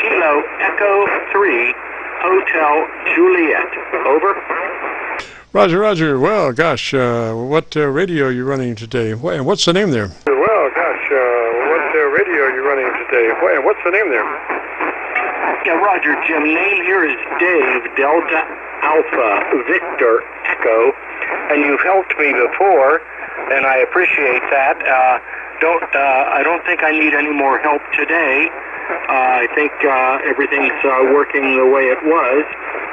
Kilo Echo 3 Hotel Juliet. Over. Roger, Roger. Well, gosh, what radio are you running today? What's the name there? Well, gosh, what radio are you running today? What's the name there? Yeah, Roger, Jim. Name here is Dave, Delta Alpha Victor Echo, and you've helped me before, and I appreciate that. I don't think I need any more help today. I think everything's working the way it was,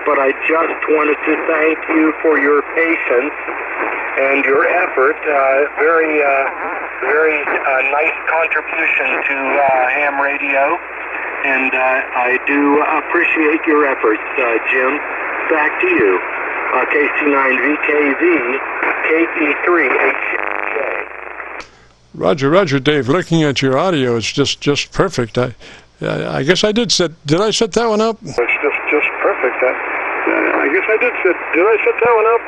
but I just wanted to thank you for your patience and your effort. Very nice contribution to ham radio, and I do appreciate your efforts, Jim. Back to you. KC9VKV, KE3HJ. Roger, Roger, Dave. Looking at your audio, it's just perfect. I guess I did set that one up? It's just perfect. I guess I did set that one up?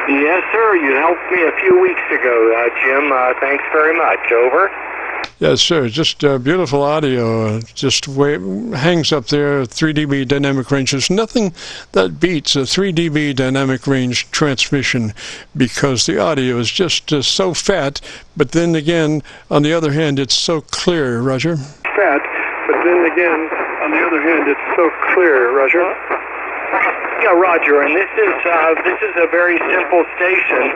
Yes, sir. You helped me a few weeks ago, Jim. Thanks very much. Over. Yes, sir. Just beautiful audio. Just hangs up there. 3 dB dynamic range. There's nothing that beats a 3 dB dynamic range transmission, because the audio is just so fat. But then again, on the other hand, it's so clear. Roger. Fat, but then again, on the other hand, it's so clear. Roger. Yeah, Roger, and this is a very simple station.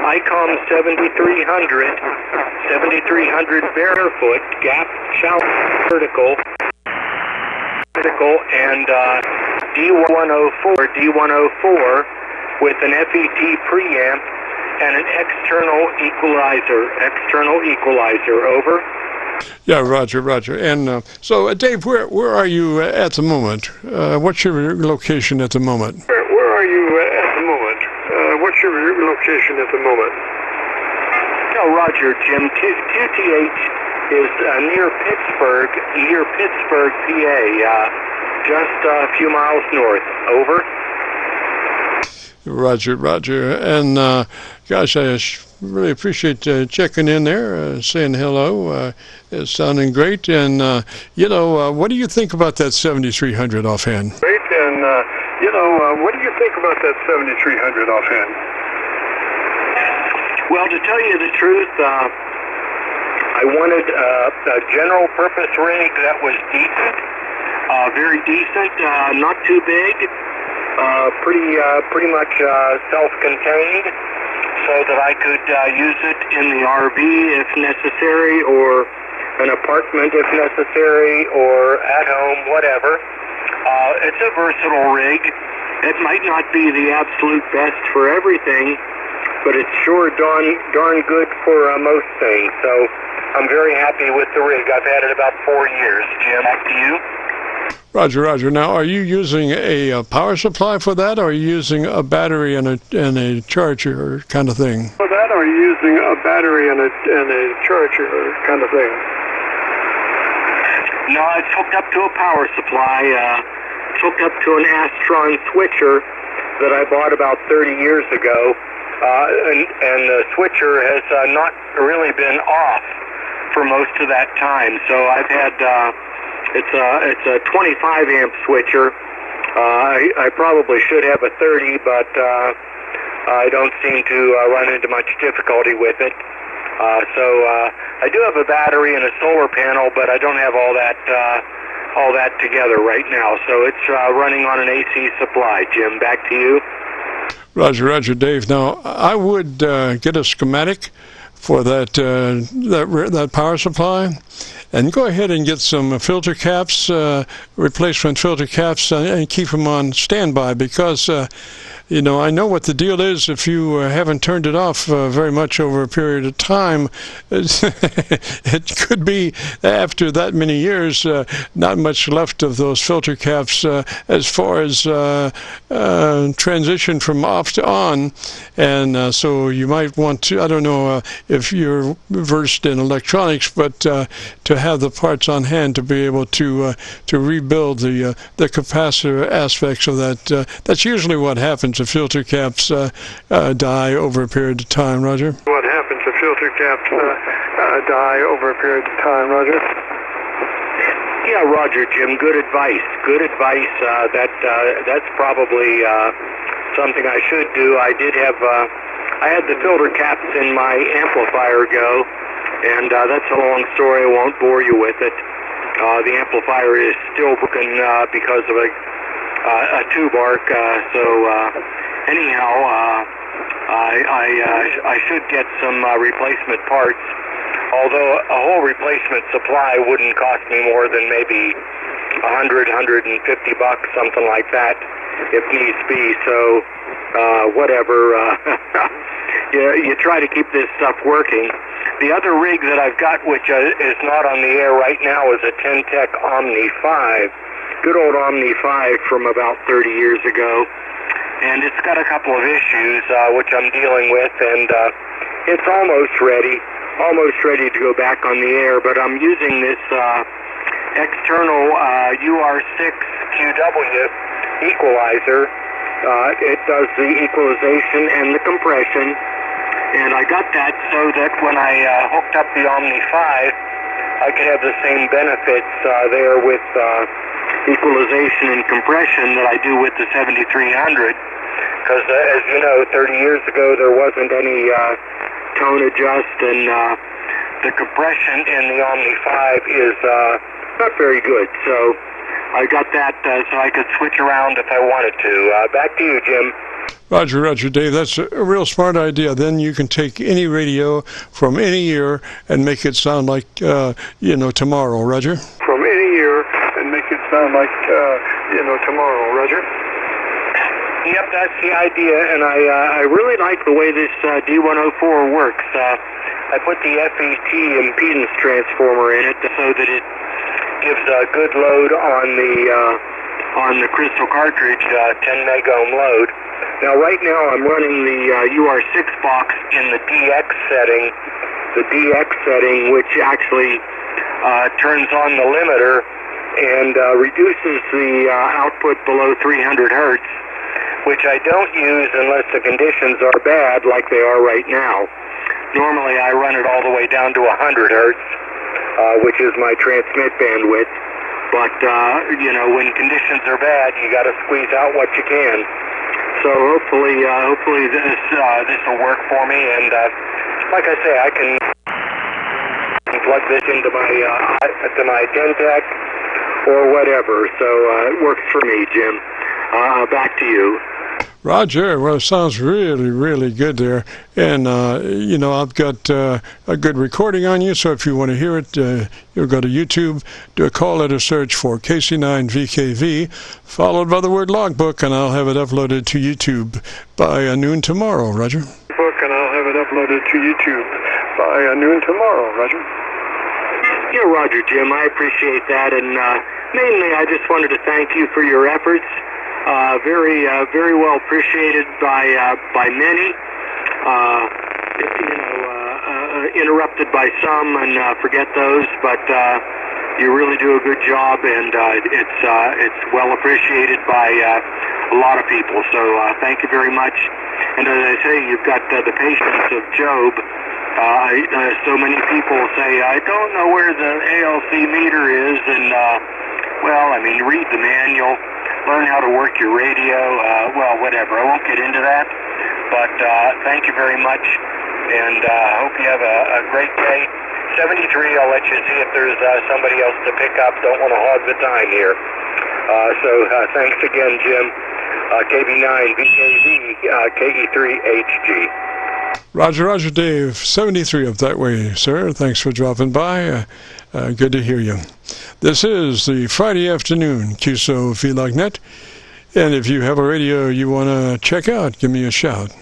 ICOM 7300 barefoot, gap shallow vertical, and D104 with an FET preamp and an external equalizer. Over. Yeah, Roger, Roger. And so, Dave, where are you at the moment? What's your location at the moment? Where are you at the moment? What's your location at the moment? Oh, Roger, Jim. QTH is near Pittsburgh, PA, just a few miles north. Over. Roger, Roger. And gosh, I really appreciate checking in there, saying hello. It's sounding great. And, what do you think about that 7300 offhand? Great. And, what do you think about that 7300 offhand? Well, to tell you the truth, I wanted a general purpose rig that was decent, very decent, not too big, pretty much self-contained, so that I could use it in the RV if necessary, or an apartment if necessary, or at home, whatever. It's a versatile rig. It might not be the absolute best for everything, but it's sure darn good for most things. So I'm very happy with the rig. I've had it about 4 years. Jim, back to you. Roger, Roger. Now, are you using a power supply for that, or are you using a battery and a charger kind of thing? For that, or are you using a battery and a charger kind of thing? No, it's hooked up to a power supply. It's hooked up to an Astron switcher that I bought about 30 years ago. And the switcher has not really been off for most of that time. So I've had it's a 25 amp switcher. I probably should have a 30, but I don't seem to run into much difficulty with it. So I do have a battery and a solar panel, but I don't have all that together right now. So it's running on an AC supply. Jim, back to you. Roger, Roger, Dave. Now, I would get a schematic for that power supply, and go ahead and get some filter caps, replacement filter caps, and keep them on standby, because I know what the deal is. If you haven't turned it off very much over a period of time, it could be, after that many years, not much left of those filter caps as far as transition from off to on. And so you might want to, I don't know if you're versed in electronics, but to have the parts on hand to be able to rebuild the capacitor aspects of that. That's usually what happens. The filter caps die over a period of time. Roger. What happens if filter caps die over a period of time, Roger? Yeah, Roger, Jim. Good advice. Good advice. That's probably something I should do. I did have. I had the filter caps in my amplifier go, and that's a long story. I won't bore you with it. The amplifier is still broken because of a tube arc. Anyhow, I should get some replacement parts. Although a whole replacement supply wouldn't cost me more than maybe $100, $150, something like that, if needs be. So, whatever. You try to keep this stuff working. The other rig that I've got, which is not on the air right now, is a Ten-Tech Omni 5. Good old Omni 5 from about 30 years ago. And it's got a couple of issues, which I'm dealing with, and it's almost ready to go back on the air, but I'm using this external UR6 QW equalizer. It does the equalization and the compression, and I got that so that when I hooked up the Omni 5, I could have the same benefits there with equalization and compression that I do with the 7300, because as you know, 30 years ago there wasn't any tone adjust, and the compression in the Omni 5 is not very good. So I got that so I could switch around if I wanted to. Back to you, Jim. Roger, Dave. That's a real smart idea. Then you can take any radio from any year and make it sound like, tomorrow, Roger. From any year and make it sound like, tomorrow, Roger. Yep, that's the idea, and I really like the way this D104 works. I put the FET impedance transformer in it so that it gives a good load on the crystal cartridge, 10 megohm load. Now, right now, I'm running the UR6 box in the DX setting, which actually turns on the limiter and reduces the output below 300 hertz. Which I don't use unless the conditions are bad like they are right now. Normally I run it all the way down to 100 hertz, which is my transmit bandwidth. But, when conditions are bad, you got to squeeze out what you can. So hopefully this will work for me. And like I say, I can plug this into my Ten-Tech or whatever. So it works for me, Jim. Back to you. Roger, well, it sounds really, really good there. And, I've got a good recording on you, so if you want to hear it, you'll go to YouTube, do a call letter search for KC9VKV, followed by the word logbook, and I'll have it uploaded to YouTube by noon tomorrow, Roger. And I'll have it uploaded to YouTube by noon tomorrow, Roger. Yeah, Roger, Jim, I appreciate that, and mainly I just wanted to thank you for your efforts. Very well appreciated by many. Interrupted by some, and forget those. But you really do a good job, and it's well appreciated by a lot of people. So thank you very much. And as I say, you've got the patience of Job. So many people say, I don't know where the ALC meter is, and read the manual. Learn how to work your radio, whatever. I won't get into that, but thank you very much, and I hope you have a great day. 73, I'll let you see if there's somebody else to pick up. Don't want to hog the time here. Thanks again, Jim. KB9VKV, KE3HJ. Roger, Dave. 73 up that way, sir. Thanks for dropping by. Good to hear you. This is the Friday afternoon Qso-Vlog net, and if you have a radio you want to check out, give me a shout.